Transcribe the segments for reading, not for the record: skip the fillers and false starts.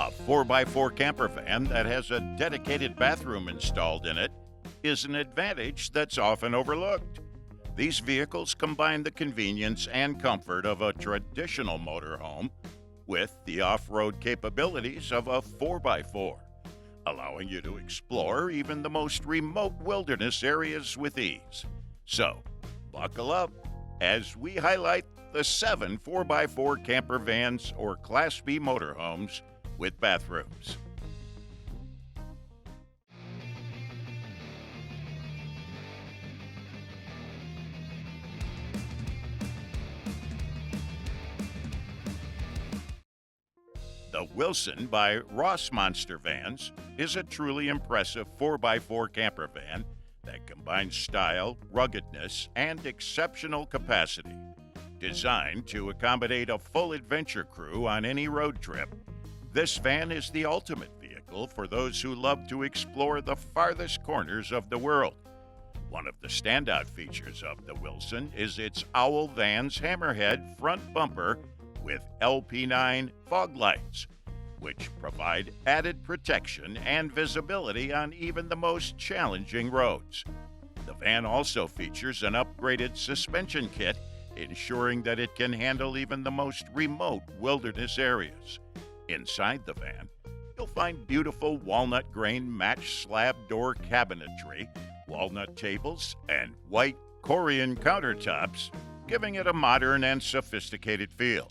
A 4x4 camper van that has a dedicated bathroom installed in it is an advantage that's often overlooked. These vehicles combine the convenience and comfort of a traditional motorhome with the off-road capabilities of a 4x4, allowing you to explore even the most remote wilderness areas with ease. So, buckle up as we highlight the 7 4x4 camper vans or Class B motorhomes with bathrooms. The Wilson by Rossmönster Vans is a truly impressive 4x4 camper van that combines style, ruggedness, and exceptional capacity. Designed to accommodate a full adventure crew on any road trip, this van is the ultimate vehicle for those who love to explore the farthest corners of the world. One of the standout features of the Wilson is its Owl Vans Hammerhead front bumper with LP9 fog lights, which provide added protection and visibility on even the most challenging roads. The van also features an upgraded suspension kit, ensuring that it can handle even the most remote wilderness areas. Inside the van, you'll find beautiful walnut grain matched slab door cabinetry, walnut tables, and white Corian countertops, giving it a modern and sophisticated feel.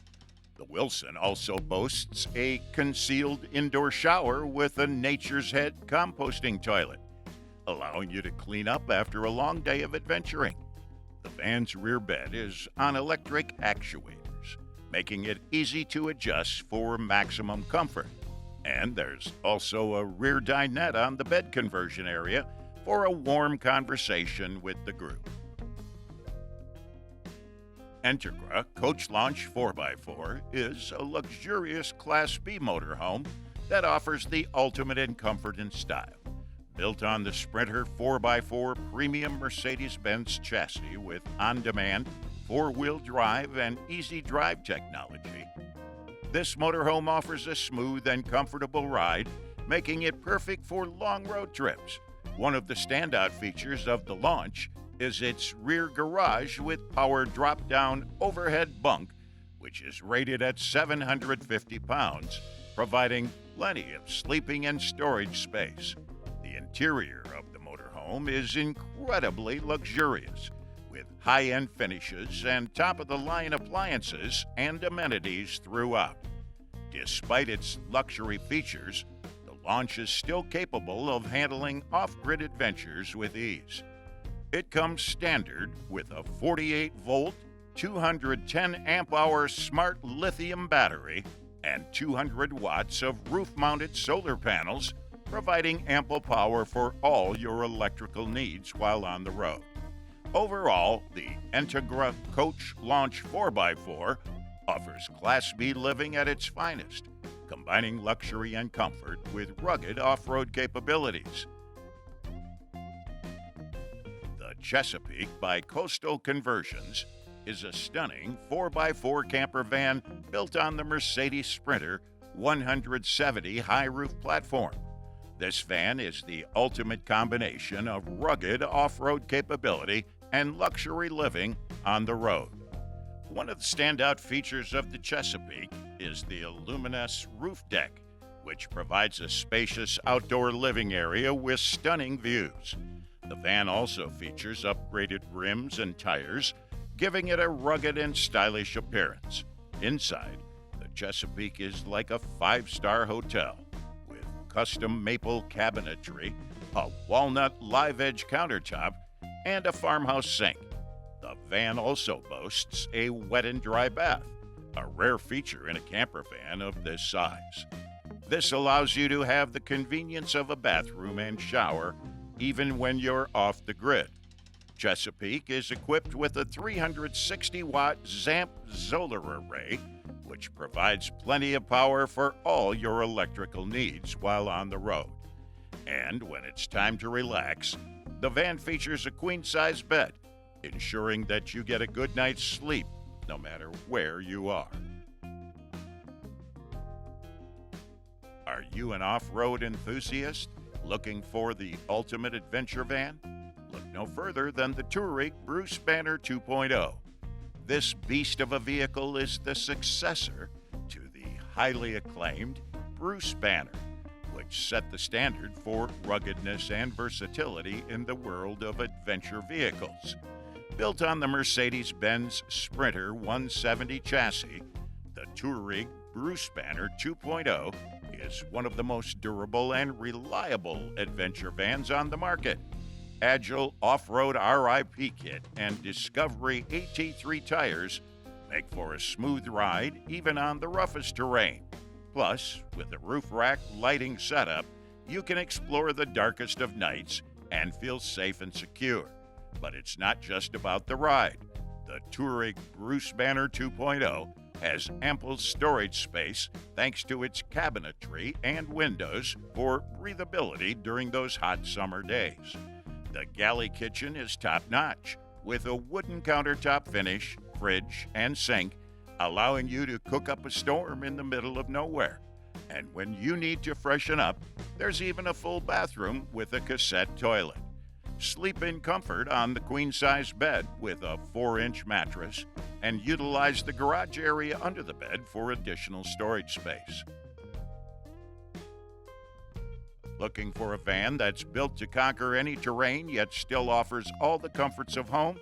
The Wilson also boasts a concealed indoor shower with a Nature's Head composting toilet, allowing you to clean up after a long day of adventuring. The van's rear bed is on electric actuators, making it easy to adjust for maximum comfort. And there's also a rear dinette on the bed conversion area for a warm conversation with the group. Entegra Coach Launch 4x4 is a luxurious Class B motorhome that offers the ultimate in comfort and style. Built on the Sprinter 4x4 premium Mercedes-Benz chassis with on-demand four-wheel drive and easy drive technology, this motorhome offers a smooth and comfortable ride, making it perfect for long road trips. One of the standout features of the Launch is its rear garage with power drop-down overhead bunk, which is rated at 750 pounds, providing plenty of sleeping and storage space. The interior of the motorhome is incredibly luxurious, with high-end finishes and top-of-the-line appliances and amenities throughout. Despite its luxury features, the Launch is still capable of handling off-grid adventures with ease. It comes standard with a 48-volt, 210 amp-hour smart lithium battery and 200 watts of roof-mounted solar panels, providing ample power for all your electrical needs while on the road. Overall, the Entegra Coach Launch 4x4 offers Class B living at its finest, combining luxury and comfort with rugged off-road capabilities. The Chesapeake by Coastal Conversions is a stunning 4x4 camper van built on the Mercedes Sprinter 170 high-roof platform. This van is the ultimate combination of rugged off-road capability and luxury living on the road. One of the standout features of the Chesapeake is the Illuminous roof deck, which provides a spacious outdoor living area with stunning views. The van also features upgraded rims and tires, giving it a rugged and stylish appearance. Inside, the Chesapeake is like a five-star hotel, with custom maple cabinetry, a walnut live-edge countertop, and a farmhouse sink. The van also boasts a wet and dry bath, a rare feature in a camper van of this size. This allows you to have the convenience of a bathroom and shower even when you're off the grid. Chesapeake is equipped with a 360-watt ZAMP solar array, which provides plenty of power for all your electrical needs while on the road. And when it's time to relax, the van features a queen-size bed, ensuring that you get a good night's sleep no matter where you are. Are you an off-road enthusiast looking for the ultimate adventure van? Look no further than the Tourig Bruce Banner 2.0. This beast of a vehicle is the successor to the highly acclaimed Bruce Banner, which set the standard for ruggedness and versatility in the world of adventure vehicles. Built on the Mercedes-Benz Sprinter 170 chassis, the Tourig Bruce Banner 2.0 is one of the most durable and reliable adventure vans on the market. Agile off-road RIP kit and Discovery AT3 tires make for a smooth ride even on the roughest terrain. Plus, with a roof rack lighting setup, you can explore the darkest of nights and feel safe and secure. But it's not just about the ride. The Tourig Bruce Banner 2.0 has ample storage space thanks to its cabinetry and windows for breathability during those hot summer days. The galley kitchen is top-notch, with a wooden countertop finish, fridge, and sink, allowing you to cook up a storm in the middle of nowhere. And when you need to freshen up, there's even a full bathroom with a cassette toilet. Sleep in comfort on the queen-size bed with a 4-inch mattress, and utilize the garage area under the bed for additional storage space. Looking for a van that's built to conquer any terrain yet still offers all the comforts of home?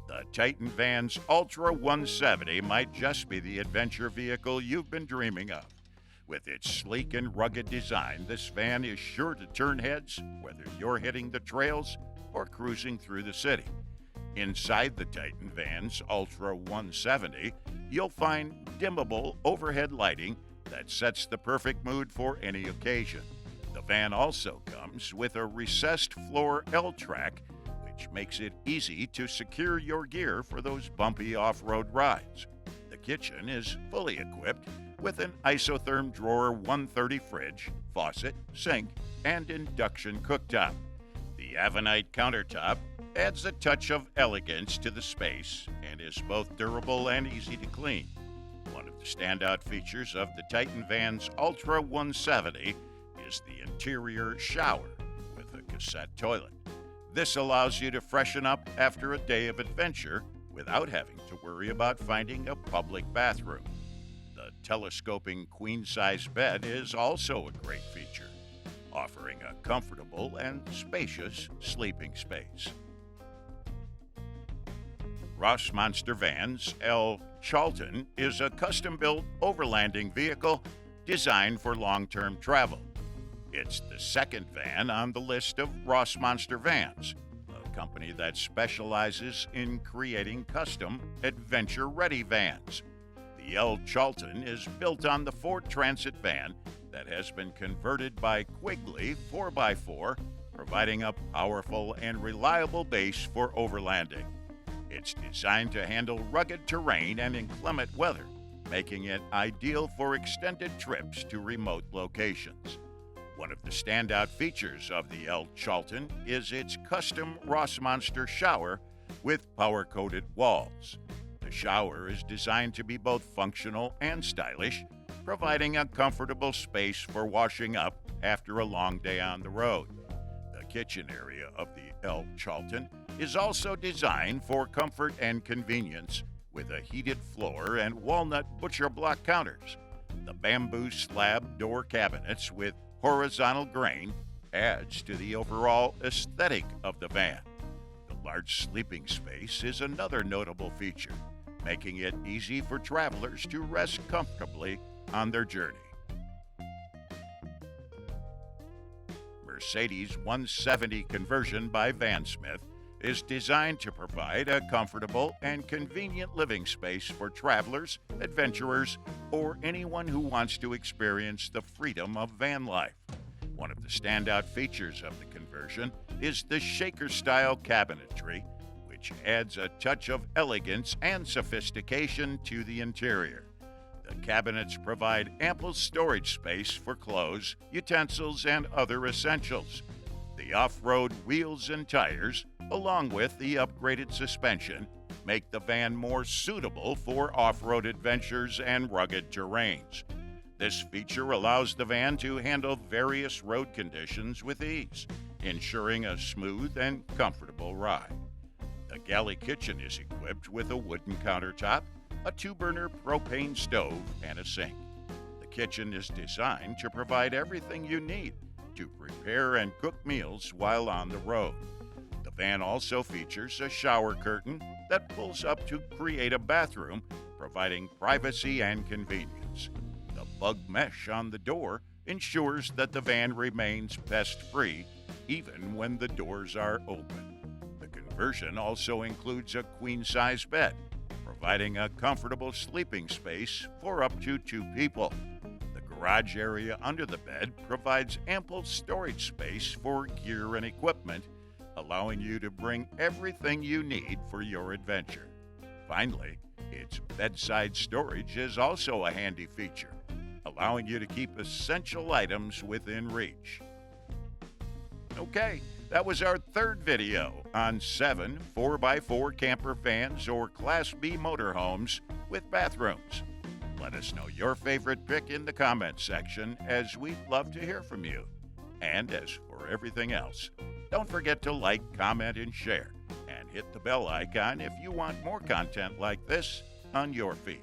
The Titan Van's Ultra 170 might just be the adventure vehicle you've been dreaming of. With its sleek and rugged design, this van is sure to turn heads whether you're hitting the trails or cruising through the city. Inside the Titan Van's Ultra 170, you'll find dimmable overhead lighting that sets the perfect mood for any occasion. The van also comes with a recessed floor L-track, which makes it easy to secure your gear for those bumpy off-road rides. The kitchen is fully equipped with an isotherm drawer 130 fridge, faucet, sink, and induction cooktop. The Avenite countertop adds a touch of elegance to the space and is both durable and easy to clean. One of the standout features of the Titan Van's Ultra 170 is the interior shower with a cassette toilet. This allows you to freshen up after a day of adventure without having to worry about finding a public bathroom. The telescoping queen-size bed is also a great feature, offering a comfortable and spacious sleeping space. Rossmönster Vans L. Chalten is a custom-built overlanding vehicle designed for long-term travel. It's the second van on the list of Rossmönster Vans, a company that specializes in creating custom, adventure-ready vans. The L. Chalten is built on the Ford Transit van that has been converted by Quigley 4x4, providing a powerful and reliable base for overlanding. It's designed to handle rugged terrain and inclement weather, making it ideal for extended trips to remote locations. One of the standout features of the L. Chalten is its custom Rossmönster shower with power-coated walls. The shower is designed to be both functional and stylish, providing a comfortable space for washing up after a long day on the road. The kitchen area of the L. Chalten is also designed for comfort and convenience, with a heated floor and walnut butcher block counters. The bamboo slab door cabinets with horizontal grain adds to the overall aesthetic of the van. The large sleeping space is another notable feature, making it easy for travelers to rest comfortably on their journey. Mercedes 170 conversion by Vansmith is designed to provide a comfortable and convenient living space for travelers, adventurers, or anyone who wants to experience the freedom of van life. One of the standout features of the conversion is the shaker-style cabinetry, which adds a touch of elegance and sophistication to the interior. The cabinets provide ample storage space for clothes, utensils, and other essentials. The off-road wheels and tires, along with the upgraded suspension, make the van more suitable for off-road adventures and rugged terrains. This feature allows the van to handle various road conditions with ease, ensuring a smooth and comfortable ride. The galley kitchen is equipped with a wooden countertop, a 2-burner propane stove, and a sink. The kitchen is designed to provide everything you need to prepare and cook meals while on the road. The van also features a shower curtain that pulls up to create a bathroom, providing privacy and convenience. The bug mesh on the door ensures that the van remains pest-free even when the doors are open. The conversion also includes a queen-size bed, providing a comfortable sleeping space for up to 2 people. The garage area under the bed provides ample storage space for gear and equipment, allowing you to bring everything you need for your adventure. Finally, its bedside storage is also a handy feature, allowing you to keep essential items within reach. Okay, that was our third video on 7 4x4 camper vans or Class B motorhomes with bathrooms. Let us know your favorite pick in the comments section, as we'd love to hear from you. And as for everything else, don't forget to like, comment, and share, and hit the bell icon if you want more content like this on your feed.